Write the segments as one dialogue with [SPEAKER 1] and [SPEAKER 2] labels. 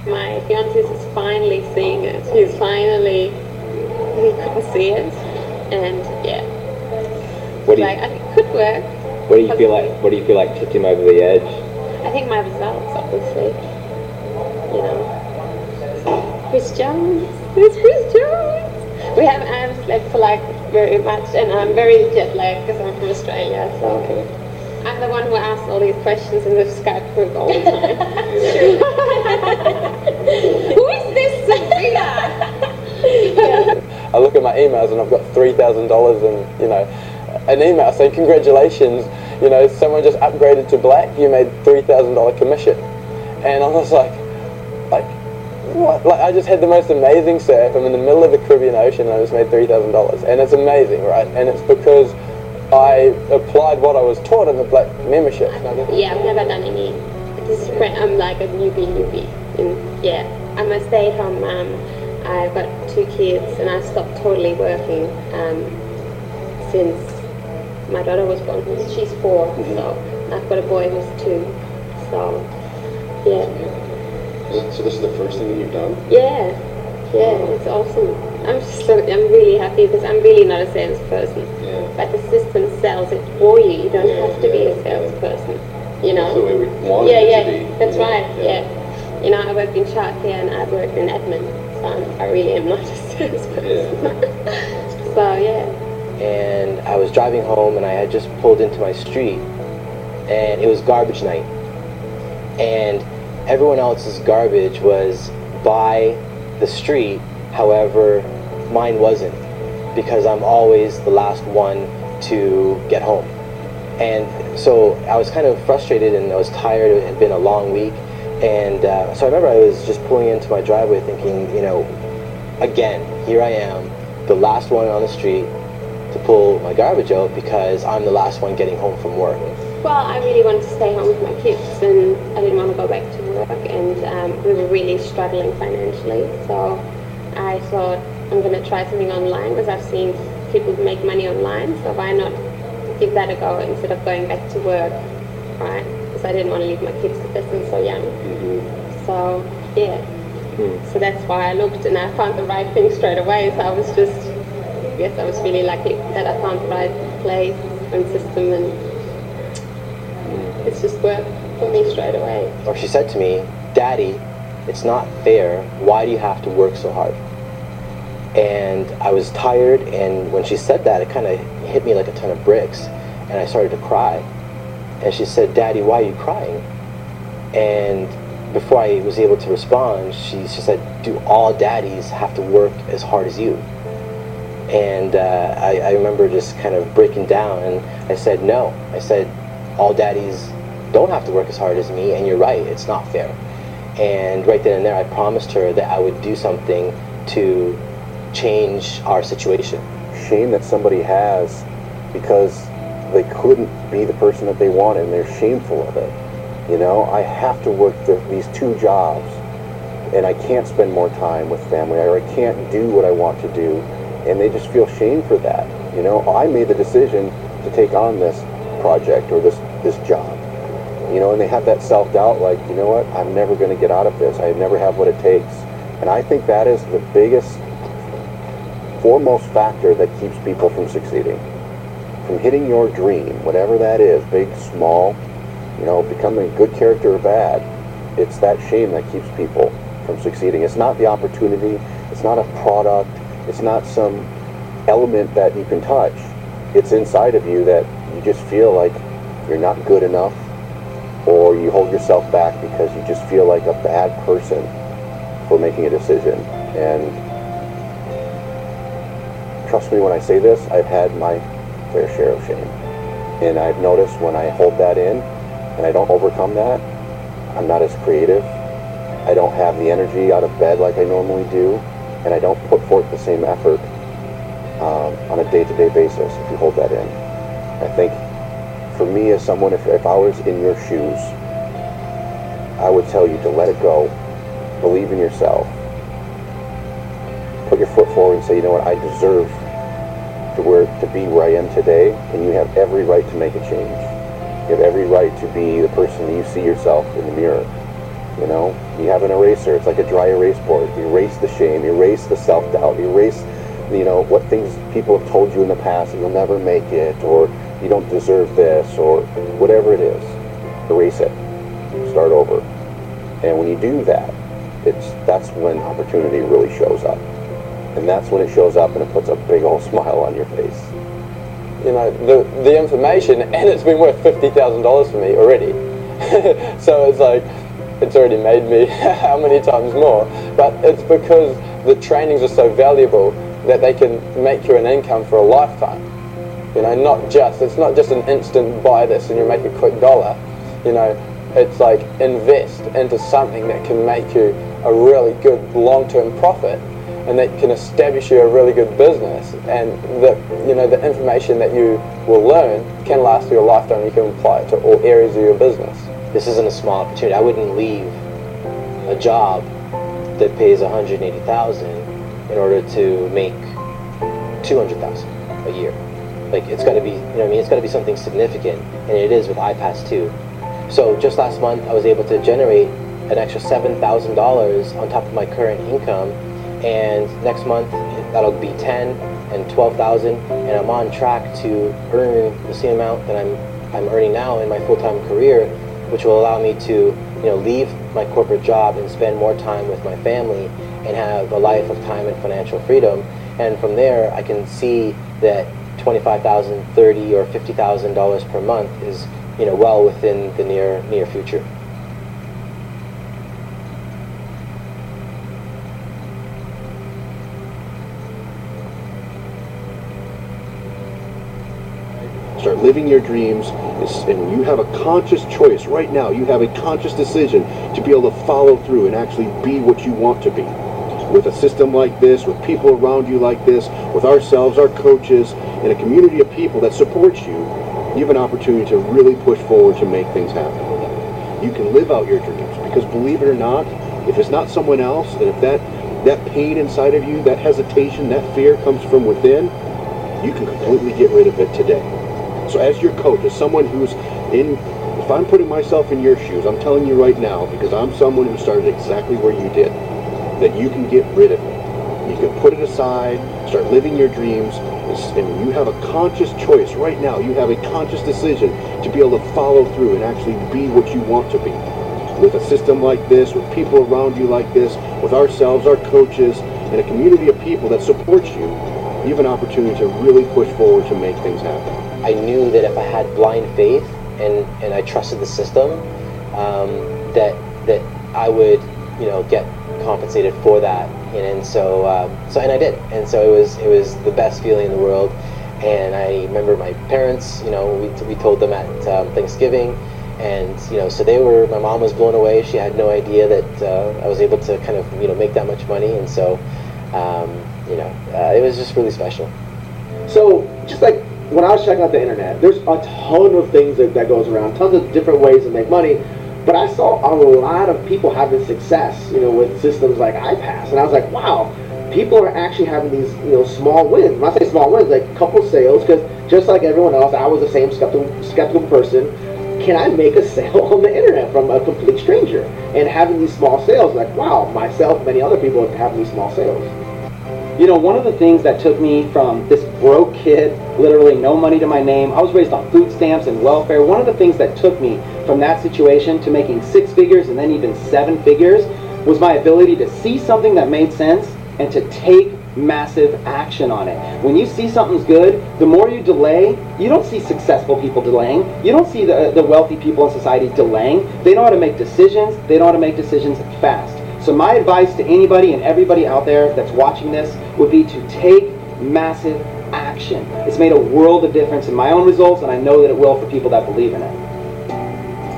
[SPEAKER 1] My fiance is finally seeing it. He couldn't see it, and yeah,
[SPEAKER 2] What do you,
[SPEAKER 1] like I think it could work.
[SPEAKER 2] what do you feel like? What do you feel like tipped him over the edge?
[SPEAKER 1] I think my results, obviously, you know. Chris Jones, it's Chris Jones. I haven't slept for like very much, and I'm very jet lagged because I'm from Australia. So I'm the one who asks all these questions in the Skype group all the time. Who is this Sabrina?
[SPEAKER 2] I look at my emails and I've got $3,000 and an email saying congratulations, someone just upgraded to black, you made $3,000 commission, and I was like what? Like I just had the most amazing surf. I'm in the middle of the Caribbean Ocean and I just made $3,000, and it's amazing, right? And it's because I applied what I was taught in the black membership.
[SPEAKER 1] Yeah, I've never done any. This is great. I'm like a newbie. And yeah, I'm a stay-at-home mom. I've got 2 kids, and I stopped totally working since my daughter was born. She's 4, so I've got a boy who's 2. So yeah.
[SPEAKER 3] So this is the first thing that you've done?
[SPEAKER 1] Yeah, it's awesome. I'm really happy because I'm really not a salesperson.
[SPEAKER 3] Yeah.
[SPEAKER 1] But the system sells it for you. You don't have to be a salesperson. You know.
[SPEAKER 3] That's the way we want it to be.
[SPEAKER 1] That's right. Yeah. I worked in childcare and I worked in admin, so I really am not a salesperson. So yeah.
[SPEAKER 4] And I was driving home and I had just pulled into my street, and it was garbage night, and everyone else's garbage was by the street. However, mine wasn't, because I'm always the last one to get home. And so I was kind of frustrated and I was tired. It had been a long week. And so I remember I was just pulling into my driveway thinking, again, here I am, the last one on the street to pull my garbage out because I'm the last one getting home from work.
[SPEAKER 1] Well, I really wanted to stay home with my kids, and I didn't want to go back to work, and we were really struggling financially. So I thought I'm going to try something online because I've seen people make money online. So why not give that a go instead of going back to work, right? Because I didn't want to leave my kids because they're so young. So yeah, so that's why I looked and I found the right thing straight away. So I was really lucky that I found the right place and system, and it's just worked for me straight away.
[SPEAKER 4] Or she said to me, "Daddy, it's not fair. Why do you have to work so hard?" And I was tired, and when she said that, it kind of hit me like a ton of bricks, and I started to cry. And she said, "Daddy, why are you crying?" And before I was able to respond, she said, "Do all daddies have to work as hard as you?" And I remember just kind of breaking down, and I said, "No." I said, "All daddies don't have to work as hard as me, and you're right, it's not fair." And right then and there, I promised her that I would do something to change our situation.
[SPEAKER 3] Shame that somebody has because they couldn't be the person that they wanted, and they're shameful of it. I have to work these 2 jobs, and I can't spend more time with family, or I can't do what I want to do, and they just feel shame for that. I made the decision to take on this project or this job, and they have that self-doubt, like, you know what, I'm never going to get out of this, I never have what it takes. And I think that is the biggest, foremost factor that keeps people from succeeding, from hitting your dream, whatever that is, big, small, becoming a good character or bad. It's that shame that keeps people from succeeding. It's not the opportunity, it's not a product, it's not some element that you can touch. It's inside of you that you just feel like you're not good enough, or you hold yourself back because you just feel like a bad person for making a decision. And trust me when I say this, I've had my fair share of shame. And I've noticed when I hold that in and I don't overcome that, I'm not as creative. I don't have the energy out of bed like I normally do, and I don't put forth the same effort on a day-to-day basis if you hold that in. I think for me as someone, if I was in your shoes, I would tell you to let it go, believe in yourself, put your foot forward and say, you know what, I deserve to be where I am today, and you have every right to make a change. You have every right to be the person that you see yourself in the mirror. You know, you have an eraser. It's like a dry erase board. Erase the shame, erase the self-doubt, erase, you know, what things people have told you in the past, that you'll never make it, or you don't deserve this, or whatever it is. Erase it. Start over. And when you do that, that's when opportunity really shows up. And that's when it shows up and it puts a big old smile on your face.
[SPEAKER 2] You know, the information, and it's been worth $50,000 for me already. So it's like, it's already made me how many times more. But it's because the trainings are so valuable that they can make you an income for a lifetime. You know, it's not just an instant buy this and you make a quick dollar. You know, it's like invest into something that can make you a really good long-term profit, and that can establish you a really good business, and the information that you will learn can last you a lifetime. You can apply it to all areas of your business.
[SPEAKER 4] This isn't a small opportunity. I wouldn't leave a job that pays $180,000 in order to make $200,000 a year. Like, it's got to be, it's got to be something significant, and it is with iPAS2. So just last month, I was able to generate an extra $7,000 on top of my current income, and next month that'll be 10 and 12,000, and I'm on track to earn the same amount that I'm earning now in my full-time career, which will allow me to leave my corporate job and spend more time with my family and have a life of time and financial freedom. And from there, I can see that $25,000, $30,000, or $50,000 per month is well within the near future.
[SPEAKER 5] Start living your dreams, and you have a conscious choice right now. You have a conscious decision to be able to follow through and actually be what you want to be. With a system like this, with people around you like this, with ourselves, our coaches, and a community of people that supports you, you have an opportunity to really push forward to make things happen. You can live out your dreams, because believe it or not, if it's not someone else, and if that pain inside of you, that hesitation, that fear comes from within, you can completely get rid of it today. So as your coach, as someone who's if I'm putting myself in your shoes, I'm telling you right now, because I'm someone who started exactly where you did, that you can get rid of it. You can put it aside, start living your dreams, and you have a conscious choice right now. You have a conscious decision to be able to follow through and actually be what you want to be. With a system like this, with people around you like this, with ourselves, our coaches, and a community of people that supports you, you have an opportunity to really push forward to make things happen.
[SPEAKER 4] I knew that if I had blind faith and I trusted the system, that I would get compensated for that, and so I did, and so it was the best feeling in the world. And I remember my parents, we told them at Thanksgiving, and so my mom was blown away. She had no idea that I was able to kind of make that much money, and so it was just really special.
[SPEAKER 6] So just like when I was checking out the internet, there's a ton of things that goes around, tons of different ways to make money. But I saw a lot of people having success, with systems like iPAS, and I was like, wow, people are actually having these, small wins. When I say small wins, like a couple sales, because just like everyone else, I was the same skeptical person. Can I make a sale on the internet from a complete stranger? And having these small sales, like, wow, myself, many other people are having these small sales. One of the things that took me from this broke kid, literally no money to my name, I was raised on food stamps and welfare. One of the things that took me from that situation to making 6 figures and then even 7 figures was my ability to see something that made sense and to take massive action on it. When you see something's good, the more you delay, you don't see successful people delaying. You don't see the wealthy people in society delaying. They know how to make decisions. They know how to make decisions fast. So my advice to anybody and everybody out there that's watching this would be to take massive action. It's made a world of difference in my own results, and I know that it will for people that believe in it.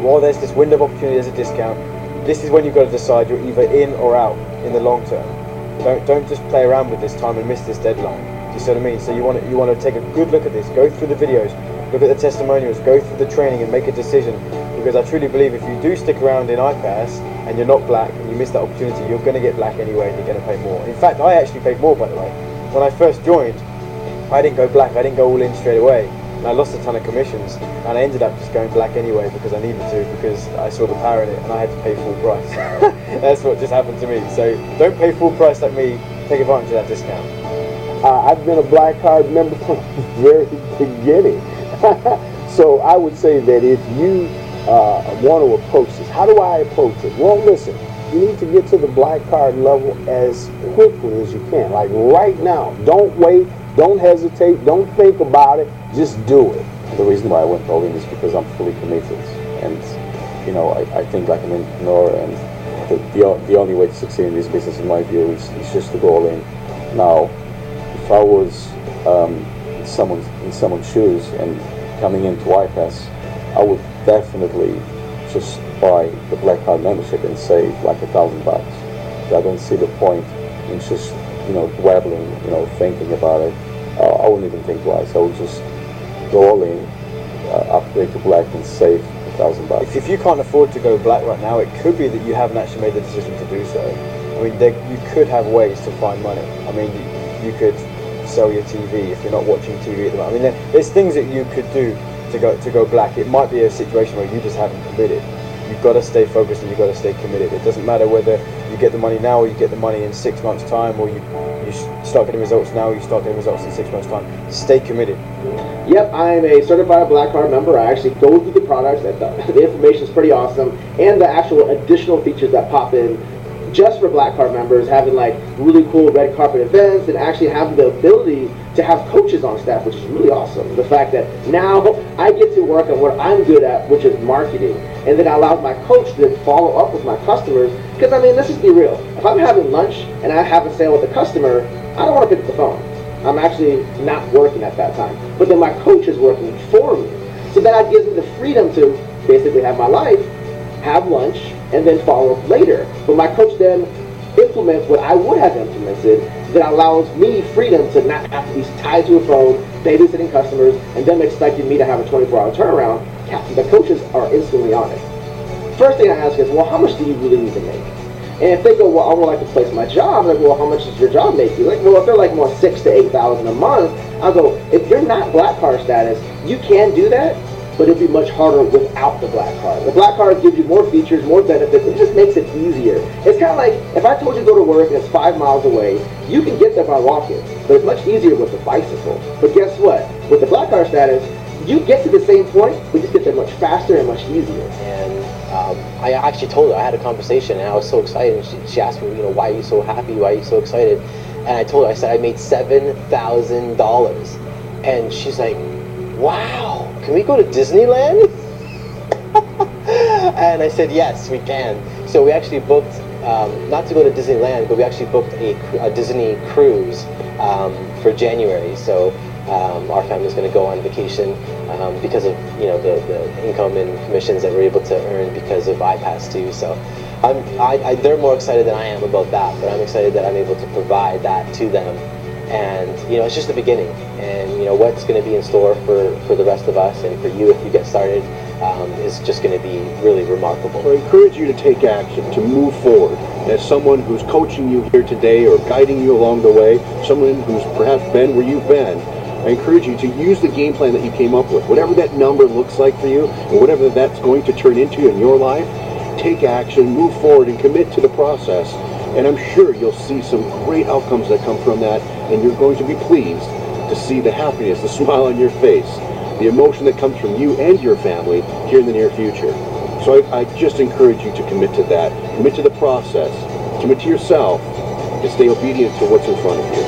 [SPEAKER 7] While there's this window of opportunity, there's a discount. This is when you've got to decide you're either in or out in the long term. Don't just play around with this time and miss this deadline. Do you see what I mean? So you want to take a good look at this, go through the videos, look at the testimonials, go through the training and make a decision. Because I truly believe if you do stick around in iPAS and you're not black and you miss that opportunity, you're going to get black anyway and you're going to pay more. In fact, I actually paid more, by the way. When I first joined, I didn't go black, I didn't go all in straight away. and I lost a ton of commissions, and I ended up just going black anyway because I needed to, because I saw the power in it and I had to pay full price. That's what just happened to me. So don't pay full price like me, take advantage of that discount.
[SPEAKER 8] I've been a Black Card member from the very beginning. So I would say that if you want to approach this, how do I approach it? Well, listen, you need to get to the Black Card level as quickly as you can. Like right now. Don't wait, don't hesitate, don't think about it, just do it.
[SPEAKER 3] The reason why I went all in is because I'm fully committed. And, you know, I think like an entrepreneur, and the only way to succeed in this business, in my view, is just to go all in. Now, if I was in someone's shoes and coming into iPAS, I would definitely just buy the Black Card membership and save like $1,000. I don't see the point in just, you know, dwabbling, you know, thinking about it. I wouldn't even think twice. I would just go all in, upgrade to black, and save $1,000.
[SPEAKER 7] If you can't afford to go black right now, it could be that you haven't actually made the decision to do so. I mean, you could have ways to find money. I mean, you could sell your TV if you're not watching TV at the moment. I mean, there's things that you could do to go black. It might be a situation where you just haven't committed. You've got to stay focused and you've got to stay committed. It doesn't matter whether you get the money now or you get the money in 6 months' time, or you start getting results now or you start getting results in 6 months' time. Stay committed.
[SPEAKER 6] Yep, I'm a certified Black Card member. I actually go through the products. The information is pretty awesome, and the actual additional features that pop in just for Black Card members, having like really cool red carpet events, and actually having the ability to have coaches on staff, which is really awesome. The fact that now I get to work on what I'm good at, which is marketing, and then I allow my coach to then follow up with my customers. Because I mean, let's just be real. If I'm having lunch and I have a sale with a customer, I don't want to pick up the phone. I'm actually not working at that time. But then my coach is working for me. So that gives me the freedom to basically have my life, have lunch, and then follow up later. But my coach then implements what I would have implemented, that allows me freedom to not have to be tied to a phone, babysitting customers, and them expecting me to have a 24-hour turnaround. The coaches are instantly on it. First thing I ask is, well, how much do you really need to make? And if they go, well, I would like to place my job, I'm like, well, how much does your job make you? Like, well, if they're like more $6,000 to $8,000 a month, I'll go, if you're not Black Card status, you can do that, but it'd be much harder without the Black Card. The Black Card gives you more features, more benefits, it just makes it easier. It's kind of like, if I told you to go to work and it's 5 miles away, you can get there by walking, but it's much easier with the bicycle. But guess what? With the Black Card status, you get to the same point, but you get there much faster and much easier.
[SPEAKER 4] And I actually told her, I had a conversation, and I was so excited. And she asked me, you know, why are you so happy? Why are you so excited? And I told her, I said, I made $7,000. And she's like, wow, can we go to Disneyland? And I said, yes, we can. So we actually booked, not to go to Disneyland, but we actually booked a Disney cruise for January. So our family's going to go on vacation because of, you know, the income and commissions that we're able to earn because of iPAS2. So they're more excited than I am about that, but I'm excited that I'm able to provide that to them. And, you know, it's just the beginning. And, you know, what's going to be in store for the rest of us and for you if you get started is just going to be really remarkable.
[SPEAKER 5] I encourage you to take action, to move forward. As someone who's coaching you here today or guiding you along the way, someone who's perhaps been where you've been, I encourage you to use the game plan that you came up with. Whatever that number looks like for you, and whatever that's going to turn into in your life, take action, move forward, and commit to the process. And I'm sure you'll see some great outcomes that come from that, and you're going to be pleased to see the happiness, the smile on your face, the emotion that comes from you and your family here in the near future. So I just encourage you to commit to that, commit to the process, commit to yourself, and stay obedient to what's in front of you.